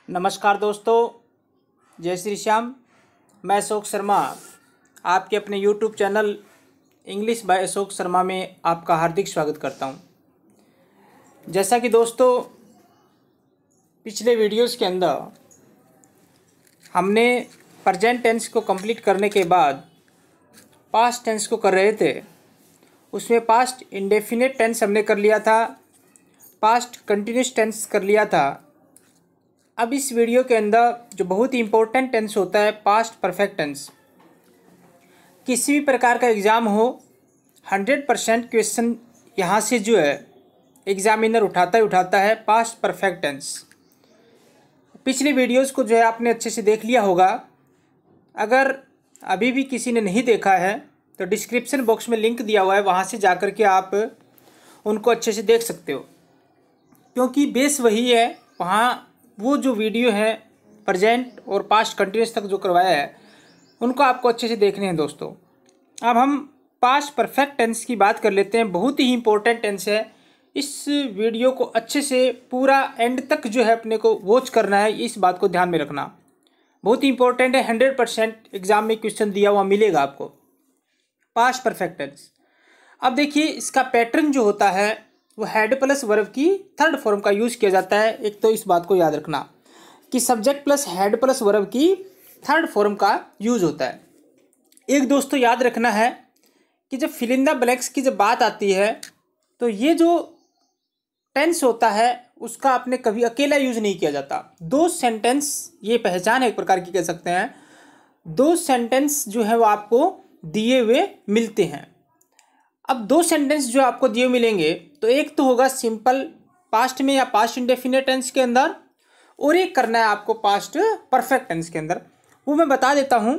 नमस्कार दोस्तों, जय श्री श्याम। मैं अशोक शर्मा आपके अपने YouTube channel English by Ashok Sharma में आपका हार्दिक स्वागत करता हूं। जैसा कि दोस्तों पिछले वीडियोस के अंदर हमने प्रेजेंट टेंस को कंप्लीट करने के बाद पास्ट टेंस को कर रहे थे। उसमें पास्ट इंडेफिनिट टेंस हमने कर लिया था, पास्ट कंटिन्यूस टेंस कर लिया था। अब इस वीडियो के अंदर जो बहुत ही इम्पोर्टेंट टेंस होता है पास्ट परफेक्ट टेंस। किसी भी प्रकार का एग्ज़ाम हो 100% क्वेश्चन यहाँ से जो है एग्जामिनर उठाता है पास्ट परफेक्ट टेंस। पिछली वीडियोस को जो है आपने अच्छे से देख लिया होगा। अगर अभी भी किसी ने नहीं देखा है तो डिस्क्रिप्शन बॉक्स में लिंक दिया हुआ है, वहाँ से जा कर के आप उनको अच्छे से देख सकते हो, क्योंकि बेस वही है। वहाँ वो जो वीडियो है प्रेजेंट और पास्ट कंटिन्यूस तक जो करवाया है उनको आपको अच्छे से देखने हैं दोस्तों। अब हम पास्ट परफेक्ट टेंस की बात कर लेते हैं। बहुत ही इंपॉर्टेंट टेंस है। इस वीडियो को अच्छे से पूरा एंड तक जो है अपने को वॉच करना है, इस बात को ध्यान में रखना। बहुत ही इंपॉर्टेंट है, 100% एग्जाम में क्वेश्चन दिया हुआ मिलेगा आपको पास्ट परफेक्ट टेंस। अब देखिए इसका पैटर्न जो होता है वो हेड प्लस वर्ब की थर्ड फॉर्म का यूज़ किया जाता है। एक तो इस बात को याद रखना कि subject plus head plus verb की थर्ड फॉर्म का यूज़ होता है। एक दोस्तों याद रखना है कि जब फिल इन द ब्लैंक्स की जब बात आती है तो ये जो टेंस होता है उसका आपने कभी अकेला यूज़ नहीं किया जाता। दो सेंटेंस, ये पहचान है एक प्रकार की कह सकते हैं, दो सेंटेंस जो है वो आपको दिए हुए मिलते हैं। अब दो सेंटेंस जो आपको दिए मिलेंगे तो एक तो होगा सिंपल पास्ट में या पास्ट इंडेफिनिट टेंस के अंदर, और एक करना है आपको पास्ट परफेक्ट टेंस के अंदर। वो मैं बता देता हूँ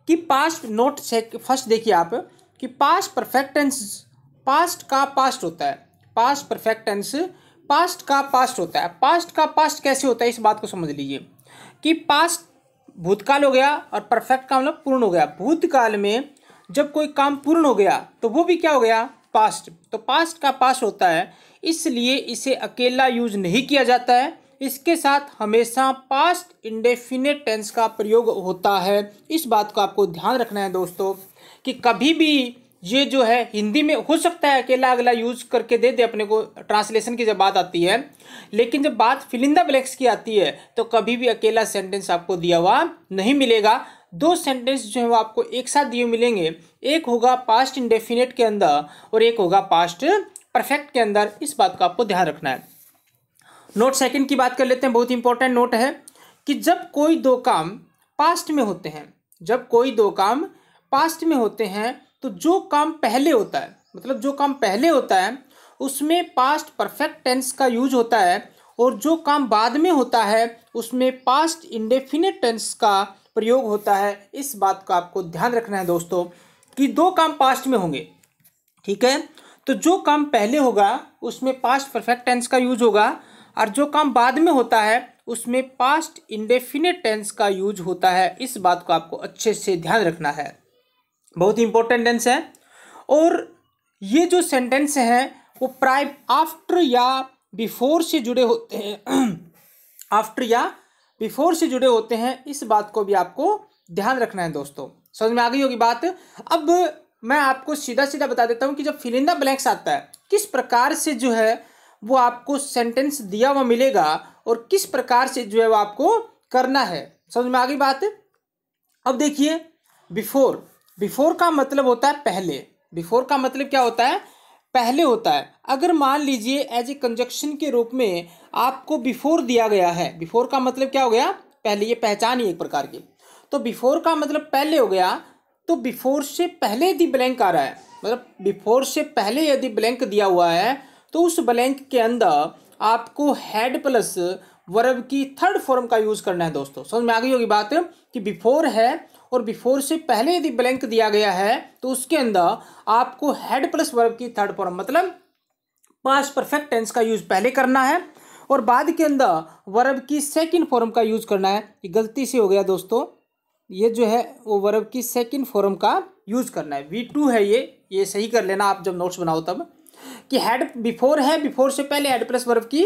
कि पास्ट नोट से फर्स्ट देखिए आप कि पास्ट परफेक्ट टेंस पास्ट का पास्ट होता है, पास्ट परफेक्ट टेंस पास्ट का पास्ट होता है। पास्ट का पास्ट कैसे होता है इस बात को समझ लीजिए कि पास्ट भूतकाल हो गया और परफेक्ट का मतलब पूर्ण हो गया। भूतकाल में जब कोई काम पूर्ण हो गया तो वो भी क्या हो गया, पास्ट। तो पास्ट का पास्ट होता है, इसलिए इसे अकेला यूज नहीं किया जाता है। इसके साथ हमेशा पास्ट इंडेफिनिट टेंस का प्रयोग होता है। इस बात को आपको ध्यान रखना है दोस्तों कि कभी भी ये जो है हिंदी में हो सकता है अकेला अगला यूज करके दे दे अपने को ट्रांसलेशन की जब बात आती है, लेकिन जब बात फिल इन द ब्लैंक्स की आती है तो कभी भी अकेला सेंटेंस आपको दिया हुआ नहीं मिलेगा। दो सेंटेंस जो है वो आपको एक साथ दिए मिलेंगे, एक होगा पास्ट इंडेफिनिट के अंदर और एक होगा पास्ट परफेक्ट के अंदर। इस बात को आपको ध्यान रखना है। नोट सेकंड की बात कर लेते हैं। बहुत इंपॉर्टेंट नोट है कि जब कोई दो काम पास्ट में होते हैं, जब कोई दो काम पास्ट में होते हैं तो जो काम पहले होता है, मतलब जो काम पहले होता है उसमें पास्ट परफेक्ट टेंस का यूज होता है, और जो काम बाद में होता है उसमें पास्ट इंडेफिनिट टेंस का प्रयोग होता है। इस बात का आपको ध्यान रखना है दोस्तों कि दो काम पास्ट में होंगे, ठीक है, तो जो काम पहले होगा उसमें पास्ट परफेक्ट टेंस का यूज होगा, और जो काम बाद में होता है उसमें पास्ट इंडेफिनिट टेंस का यूज होता है। इस बात को आपको अच्छे से ध्यान रखना है। बहुत इंपॉर्टेंट टेंस है। और ये जो सेंटेंस हैं वो प्राय आफ्टर या बिफोर से जुड़े होते हैं आफ्टर या बिफोर से जुड़े होते हैं। इस बात को भी आपको ध्यान रखना है दोस्तों। समझ में आ गई होगी बात। अब मैं आपको सीधा सीधा बता देता हूँ कि जब फिल इन द ब्लैंक्स आता है किस प्रकार से जो है वो आपको सेंटेंस दिया हुआ मिलेगा और किस प्रकार से जो है वो आपको करना है। समझ में आ गई बात। अब देखिए बिफोर, बिफोर का मतलब होता है पहले। बिफोर का मतलब क्या होता है, पहले होता है। अगर मान लीजिए एज ए कंजक्शन के रूप में आपको बिफोर दिया गया है, बिफोर का मतलब क्या हो गया, पहले। ये पहचान ही एक प्रकार की। तो बिफोर का मतलब पहले हो गया, तो बिफोर से पहले यदि ब्लैंक आ रहा है, मतलब बिफोर से पहले यदि ब्लैंक दिया हुआ है तो उस ब्लैंक के अंदर आपको हेड प्लस वर्ब की थर्ड फॉर्म का यूज करना है दोस्तों। समझ में आ गई होगी बात कि बिफोर है और बिफोर से पहले यदि ब्लैंक दिया गया है तो उसके अंदर आपको हेड प्लस वर्ब की थर्ड फॉर्म मतलब पास्ट परफेक्ट टेंस का यूज पहले करना है, और बाद के अंदर वर्ब की सेकंड फॉर्म का यूज करना है। ये गलती से हो गया दोस्तों, ये जो है वो वर्ब की सेकंड फॉर्म का यूज करना है। V2 है ये सही कर लेना आप जब नोट्स बनाओ तब, कि हेड बिफोर है, बिफोर से पहले हेड प्लस वर्ब की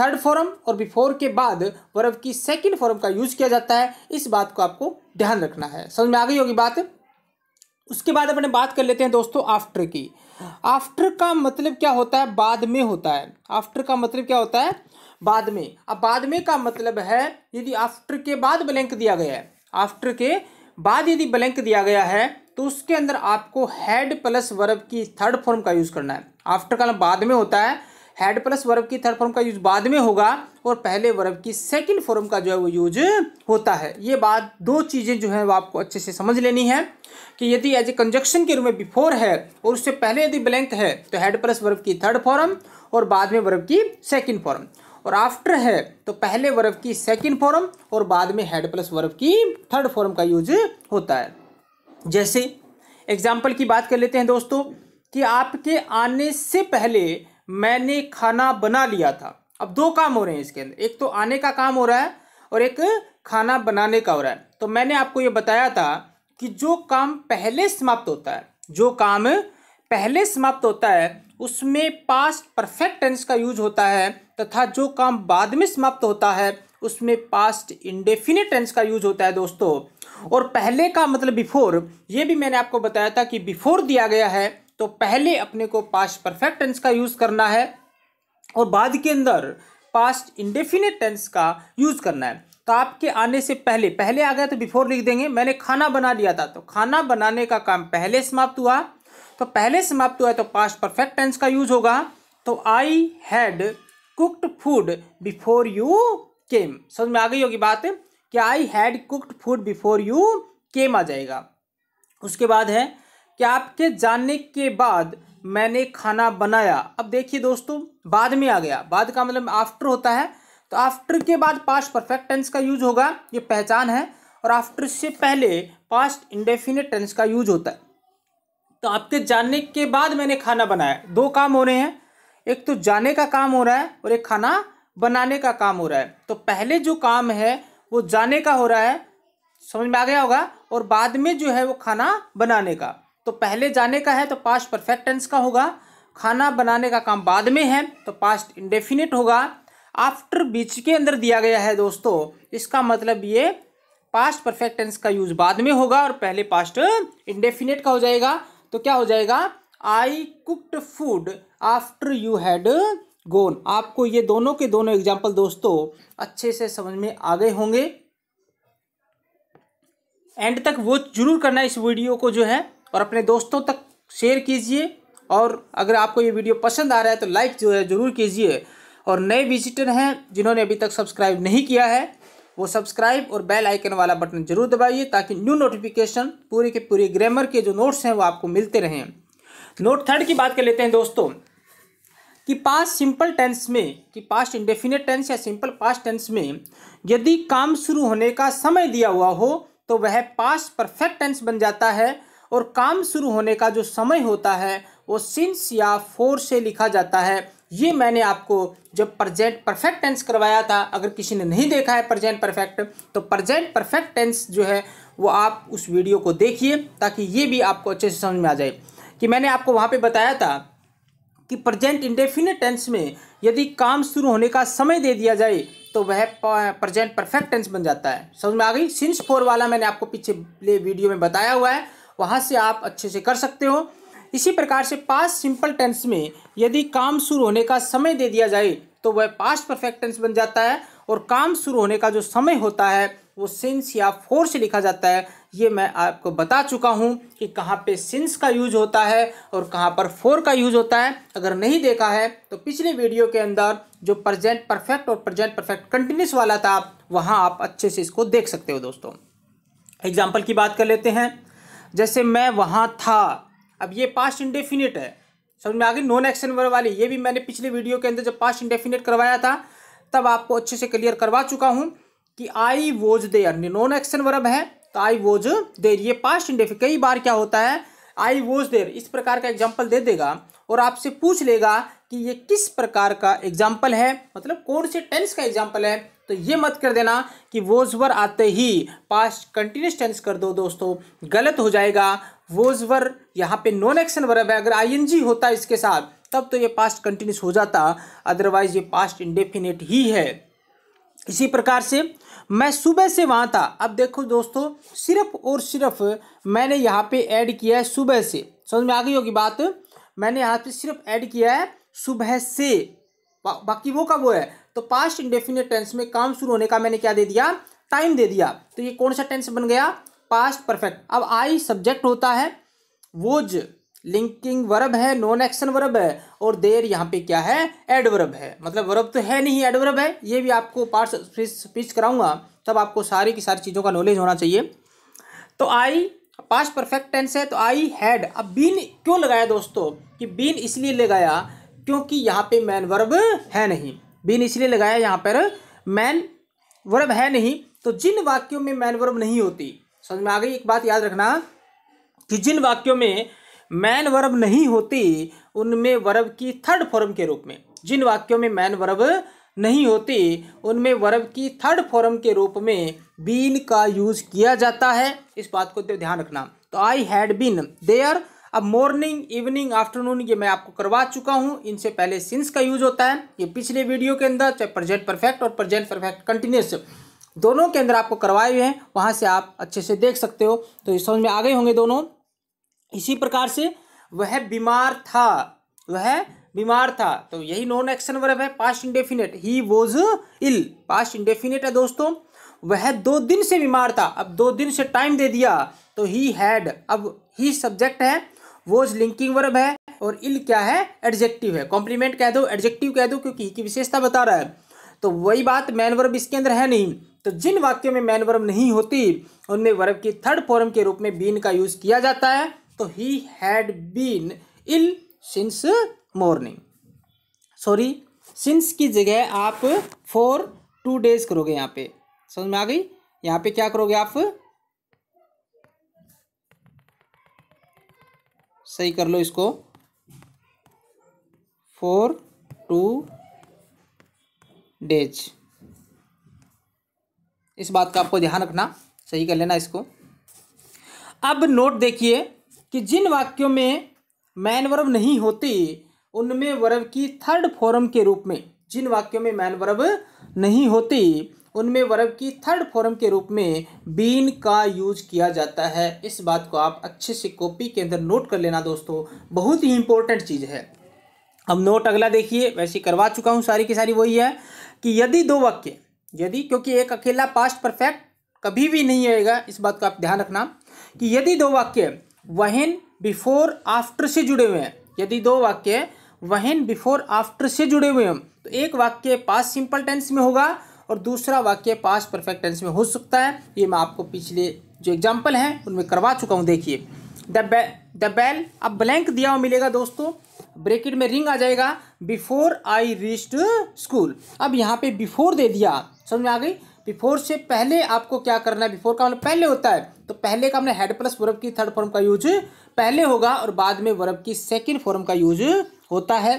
थर्ड फॉर्म और बिफोर के बाद वर्ब की सेकंड फॉर्म का यूज किया जाता है। इस बात को आपको ध्यान रखना है। समझ में आ गई होगी बात। उसके बाद अपने बात कर लेते हैं दोस्तों आफ्टर की। आफ्टर का मतलब क्या होता है? बाद में होता है। आफ्टर का मतलब क्या होता है? बाद में। अब बाद में का मतलब है यदि आफ्टर के बाद ब्लैंक दिया गया है, आफ्टर के बाद यदि ब्लैंक दिया गया है तो उसके अंदर आपको हैड प्लस वर्ब की थर्ड फॉर्म का यूज करना है। आफ्टर का मतलब बाद में होता है, हैड प्लस वर्ब की थर्ड फॉर्म का यूज बाद में होगा और पहले वर्ब की सेकंड फॉर्म का जो है वो यूज होता है। ये बात, दो चीजें जो है वो आपको अच्छे से समझ लेनी है कि यदि एज ए कंजक्शन के रूप में बिफोर है और उससे पहले यदि ब्लैंक है तो हैड प्लस वर्ब की थर्ड फॉर्म और बाद में वर्ब की सेकंड फॉर्म, और आफ्टर है तो पहले वर्ब की सेकंड फॉर्म और बाद में हैड प्लस वर्ब की थर्ड फॉर्म का यूज होता है। जैसे एग्जाम्पल की बात कर लेते हैं दोस्तों कि आपके आने से पहले मैंने खाना बना लिया था। अब दो काम हो रहे हैं इसके अंदर, एक तो आने का काम हो रहा है और एक खाना बनाने का हो रहा है। तो मैंने आपको ये बताया था कि जो काम पहले समाप्त होता है, जो काम पहले समाप्त होता है उसमें पास्ट परफेक्ट टेंस का यूज होता है, तथा जो काम बाद में समाप्त होता है उसमें पास्ट इंडेफिनिट टेंस का यूज होता है दोस्तों। और पहले का मतलब बिफोर, ये भी मैंने आपको बताया था कि बिफोर दिया गया है तो पहले अपने को पास्ट परफेक्ट टेंस का यूज करना है और बाद के अंदर पास्ट इंडेफिनिट टेंस का यूज करना है। तो आपके आने से पहले, पहले आ गया तो बिफोर लिख देंगे। मैंने खाना बना लिया था तो खाना बनाने का काम पहले समाप्त हुआ, तो पहले समाप्त हुआ तो पास्ट परफेक्ट टेंस का यूज होगा। तो I had cooked food before you came. समझ में आ गई होगी बात कि I had cooked food before you came आ जाएगा। उसके बाद है कि आपके जानने के बाद मैंने खाना बनाया। अब देखिए दोस्तों बाद में आ गया, बाद का मतलब आफ्टर होता है तो आफ्टर के बाद पास्ट परफेक्ट टेंस का यूज होगा, ये पहचान है। और आफ्टर से पहले पास्ट इंडेफिनिट टेंस का यूज होता है। तो आपके जानने के बाद मैंने खाना बनाया, दो काम हो रहे हैं, एक तो जाने का काम हो रहा है और एक खाना बनाने का काम हो रहा है। तो पहले जो काम है वो जाने का हो रहा है, समझ में आ गया होगा, और बाद में जो है वो खाना बनाने का। तो पहले जाने का है तो पास्ट परफेक्ट टेंस का होगा, खाना बनाने का काम बाद में है तो पास्ट इंडेफिनिट होगा। आफ्टर बीच के अंदर दिया गया है दोस्तों, इसका मतलब ये पास्ट परफेक्ट टेंस का यूज बाद में होगा और पहले पास्ट इंडेफिनिट का हो जाएगा। तो क्या हो जाएगा? I cooked food after you had gone. आपको ये दोनों के दोनों एग्जाम्पल दोस्तों अच्छे से समझ में आ गए होंगे। एंड तक वो जरूर करना इस वीडियो को जो है, और अपने दोस्तों तक शेयर कीजिए। और अगर आपको ये वीडियो पसंद आ रहा है तो लाइक जो है जरूर कीजिए। और नए विजिटर हैं जिन्होंने अभी तक सब्सक्राइब नहीं किया है वो सब्सक्राइब और बेल आइकन वाला बटन जरूर दबाइए ताकि न्यू नोटिफिकेशन पूरे के पूरे ग्रामर के जो नोट्स हैं वो आपको मिलते रहें। नोट थर्ड की बात कर लेते हैं दोस्तों कि पास्ट सिंपल टेंस में, कि पास्ट इंडेफिनिट टेंस या सिंपल पास्ट टेंस में यदि काम शुरू होने का समय दिया हुआ हो तो वह पास्ट परफेक्ट टेंस बन जाता है, और काम शुरू होने का जो समय होता है वो सिंस या फोर से लिखा जाता है। ये मैंने आपको जब प्रेजेंट परफेक्ट टेंस करवाया था, अगर किसी ने नहीं देखा है प्रेजेंट परफेक्ट तो प्रेजेंट परफेक्ट टेंस जो है वो आप उस वीडियो को देखिए ताकि ये भी आपको अच्छे से समझ में आ जाए। कि मैंने आपको वहाँ पे बताया था कि प्रेजेंट इंडेफिनिट टेंस में यदि काम शुरू होने का समय दे दिया जाए तो वह प्रेजेंट परफेक्ट टेंस बन जाता है। समझ में आ गई? सिंस फोर वाला मैंने आपको पिछले वीडियो में बताया हुआ है, वहाँ से आप अच्छे से कर सकते हो। इसी प्रकार से पास्ट सिंपल टेंस में यदि काम शुरू होने का समय दे दिया जाए तो वह पास्ट परफेक्ट टेंस बन जाता है, और काम शुरू होने का जो समय होता है वो सिंस या फोर से लिखा जाता है। ये मैं आपको बता चुका हूँ कि कहाँ पे सिंस का यूज होता है और कहाँ पर फोर का यूज होता है। अगर नहीं देखा है तो पिछले वीडियो के अंदर जो प्रेजेंट परफेक्ट और प्रेजेंट परफेक्ट कंटिन्यूस वाला था वहाँ आप अच्छे से इसको देख सकते हो दोस्तों। एग्जाम्पल की बात कर लेते हैं, जैसे मैं वहाँ था। अब ये पास्ट इंडेफिनिट है, समझ में आ गई? नॉन एक्शन वर्ब वाली, ये भी मैंने पिछले वीडियो के अंदर जब पास्ट इंडेफिनिट करवाया था तब आपको अच्छे से क्लियर करवा चुका हूँ कि I was there non action verb है तो आई वॉज देयर ये पास्ट इंडेफिनिट। कई बार क्या होता है आई वॉज देयर इस प्रकार का एग्जाम्पल दे देगा और आपसे पूछ लेगा कि ये किस प्रकार का एग्जाम्पल है, मतलब कौन से टेंस का एग्जाम्पल है। तो ये मत कर देना कि वॉज वर आते ही पास्ट कंटिन्यूस टेंस कर दो दोस्तों, गलत हो जाएगा। वॉज वर यहाँ पे नॉन एक्शन वर्ब है, अगर आईएनजी होता है इसके साथ तब तो ये पास्ट कंटिन्यूस हो जाता, अदरवाइज ये पास्ट इंडेफिनिट ही है। इसी प्रकार से मैं सुबह से वहाँ था। अब देखो दोस्तों, सिर्फ और सिर्फ मैंने यहाँ पे ऐड किया है सुबह से। समझ में आ गई होगी बात। मैंने यहाँ पे सिर्फ ऐड किया है सुबह से, बाकी वो का वो है। तो पास्ट इंडेफिनिट टेंस में काम शुरू होने का मैंने क्या दे दिया, टाइम दे दिया। तो ये कौन सा टेंस बन गया, पास्ट परफेक्ट। अब आई सब्जेक्ट होता है, वोज लिंकिंग वर्ब है, नॉन एक्शन वर्ब है, और देर यहाँ पे क्या है, एडवर्ब है। मतलब वर्ब तो है नहीं, एडवर्ब है। ये भी आपको पार्ट स्पीच कराऊंगा, तब आपको सारी की सारी चीज़ों का नॉलेज होना चाहिए। तो आई पास्ट परफेक्ट टेंस है, तो आई हैड। अब बीन क्यों लगाया दोस्तों, कि बीन इसलिए लगाया क्योंकि यहाँ पे मैन वर्ब है नहीं। बीन इसलिए लगाया, यहाँ पर मैन वर्ब है नहीं। तो जिन वाक्यों में मैन वर्ब नहीं होती, समझ में आ गई। एक बात याद रखना कि जिन वाक्यों में मैन वर्ब नहीं होती, उनमें वर्ब की थर्ड फॉर्म के रूप में, जिन वाक्यों में मैन वर्ब नहीं होती, उनमें वर्ब की थर्ड फॉर्म के रूप में बीन का यूज किया जाता है। इस बात को ध्यान रखना। तो आई हैड बीन देयर। अब मॉर्निंग, इवनिंग, आफ्टरनून ये मैं आपको करवा चुका हूँ। इनसे पहले सिंस का यूज होता है, ये पिछले वीडियो के अंदर, चाहे प्रेजेंट परफेक्ट और प्रेजेंट परफेक्ट कंटिन्यूअस दोनों के अंदर आपको करवाए हुए हैं, वहाँ से आप अच्छे से देख सकते हो। तो ये समझ में आ गए होंगे दोनों। इसी प्रकार से वह बीमार था, वह बीमार था, तो यही नॉन एक्शन वर्ब है, past indefinite. He was ill, past indefinite है दोस्तों। वह 2 दिन से बीमार था, अब 2 दिन से टाइम दे दिया, तो ही हैड। अब ही सब्जेक्ट है, वॉज लिंकिंग वर्ब है, और इल क्या है, एडजेक्टिव है। कॉम्प्लीमेंट कह दो, एडजेक्टिव कह दो, क्योंकि ही की विशेषता बता रहा है। तो वही बात, मैन वर्ब इसके अंदर है नहीं। तो जिन वाक्यों में मैन वर्ब नहीं होती, उनमें वर्ब की थर्ड फॉर्म के रूप में बीन का यूज किया जाता है। तो he had been ill since morning. Sorry, since की जगह आप फॉर 2 days करोगे। यहाँ पे समझ में आ गई। यहाँ पे क्या करोगे आप, सही कर लो इसको, फॉर 2 days। इस बात का आपको ध्यान रखना, सही कर लेना इसको। अब नोट देखिए कि जिन वाक्यों में मैन वर्ब नहीं होती, उनमें वर्ब की थर्ड फॉर्म के रूप में, जिन वाक्यों में मैन वर्ब नहीं होती, उनमें वर्ब की थर्ड फॉर्म के रूप में बीन का यूज किया जाता है। इस बात को आप अच्छे से कॉपी के अंदर नोट कर लेना दोस्तों, बहुत ही इंपॉर्टेंट चीज़ है। अब नोट अगला देखिए, वैसे करवा चुका हूँ, सारी की सारी वही है कि यदि 2 वाक्य, यदि, क्योंकि एक अकेला पास्ट परफेक्ट कभी भी नहीं आएगा, इस बात का आप ध्यान रखना कि यदि 2 वाक्य व्हेन, बिफोर, आफ्टर से जुड़े हुए हैं, यदि 2 वाक्य व्हेन, बिफोर, आफ्टर से जुड़े हुए हैं, तो एक वाक्य पास्ट सिंपल टेंस में होगा और दूसरा वाक्य पास्ट परफेक्ट टेंस में हो सकता है। ये मैं आपको पिछले जो एग्जाम्पल हैं उनमें करवा चुका हूँ। देखिए द बेल, अब ब्लैंक दिया हुआ मिलेगा दोस्तों, ब्रैकेट में रिंग आ जाएगा, बिफोर आई रीच्ड स्कूल। अब यहाँ पे बिफोर दे दिया, समझ में आ गई। बिफोर से पहले आपको क्या करना है, बिफोर का मतलब पहले होता है, तो पहले का हमने हेड प्लस वर्ब की थर्ड फॉर्म का यूज पहले होगा और बाद में वर्ब की सेकंड फॉर्म का यूज होता है।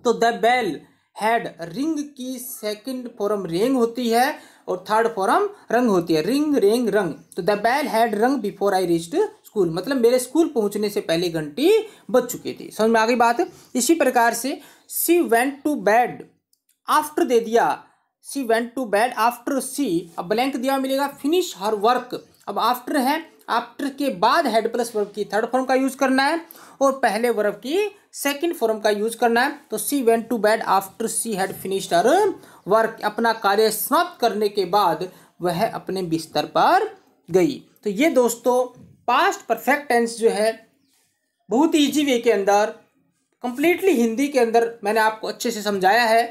तो द बेल हैड, रिंग की सेकंड फॉर्म रेंग होती है और थर्ड फॉर्म रंग होती है, रिंग, रेंग, रंग। तो द बेल हैड रंग बिफोर आई रीच्ड स्कूल, मतलब मेरे स्कूल पहुंचने से पहले घंटी बज चुकी थी। समझ में आ गई बात। इसी प्रकार से she went to bed, after दे दिया, she went to bed after she, अब ब्लैंक दिया मिलेगा, फिनिश हर वर्क। अब आफ्टर है, आफ्टर के बाद हेड प्लस वर्ब की थर्ड फॉर्म का यूज करना है और पहले वर्ब की सेकंड फॉर्म का यूज करना है। तो she went to bed after she had finished her work, अपना कार्य समाप्त करने के बाद वह अपने बिस्तर पर गई। तो ये दोस्तों पास्ट परफेक्ट टेंस जो है बहुत ही ईजी वे के अंदर, कंप्लीटली हिंदी के अंदर मैंने आपको अच्छे से समझाया है।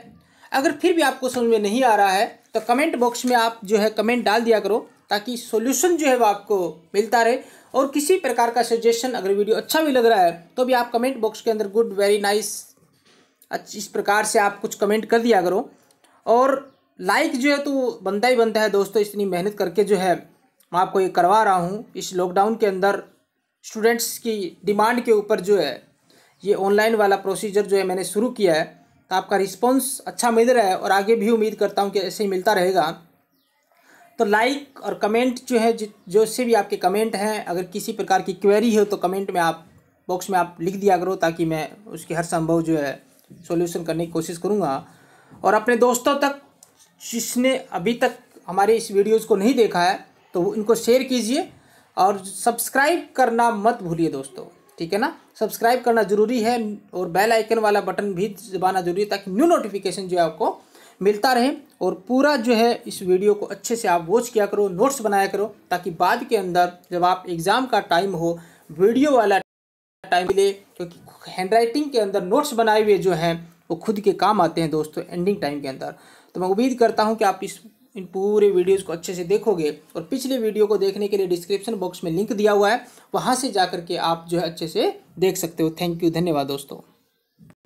अगर फिर भी आपको समझ में नहीं आ रहा है तो कमेंट बॉक्स में आप जो है कमेंट डाल दिया करो, ताकि सॉल्यूशन जो है वो आपको मिलता रहे। और किसी प्रकार का सजेशन, अगर वीडियो अच्छा भी लग रहा है तो भी आप कमेंट बॉक्स के अंदर गुड, वेरी नाइस, इस प्रकार से आप कुछ कमेंट कर दिया करो। और लाइक जो है तो बनता ही बनता है दोस्तों, इतनी मेहनत करके जो है मैं आपको ये करवा रहा हूँ। इस लॉकडाउन के अंदर स्टूडेंट्स की डिमांड के ऊपर जो है ये ऑनलाइन वाला प्रोसीजर जो है मैंने शुरू किया है, तो आपका रिस्पॉन्स अच्छा मिल रहा है और आगे भी उम्मीद करता हूँ कि ऐसे ही मिलता रहेगा। तो लाइक और कमेंट जो है, जो से भी आपके कमेंट हैं, अगर किसी प्रकार की क्वेरी हो तो कमेंट में आप बॉक्स में आप लिख दिया करो, ताकि मैं उसकी हर संभव जो है सॉल्यूशन करने की कोशिश करूँगा। और अपने दोस्तों तक जिसने अभी तक हमारे इस वीडियोज़ को नहीं देखा है तो इनको शेयर कीजिए, और सब्सक्राइब करना मत भूलिए दोस्तों, ठीक है ना। सब्सक्राइब करना ज़रूरी है और बेल आइकन वाला बटन भी दबाना ज़रूरी है, ताकि न्यू नोटिफिकेशन जो है आपको मिलता रहे। और पूरा जो है इस वीडियो को अच्छे से आप वॉच किया करो, नोट्स बनाया करो, ताकि बाद के अंदर जब आप एग्ज़ाम का टाइम हो वीडियो वाला टाइम मिले, क्योंकि हैंडराइटिंग के अंदर नोट्स बनाए हुए जो हैं वो खुद के काम आते हैं दोस्तों एंडिंग टाइम के अंदर। तो मैं उम्मीद करता हूं कि आप इन पूरे वीडियोस को अच्छे से देखोगे, और पिछले वीडियो को देखने के लिए डिस्क्रिप्शन बॉक्स में लिंक दिया हुआ है, वहां से जाकर के आप जो है अच्छे से देख सकते हो। थैंक यू, धन्यवाद दोस्तों।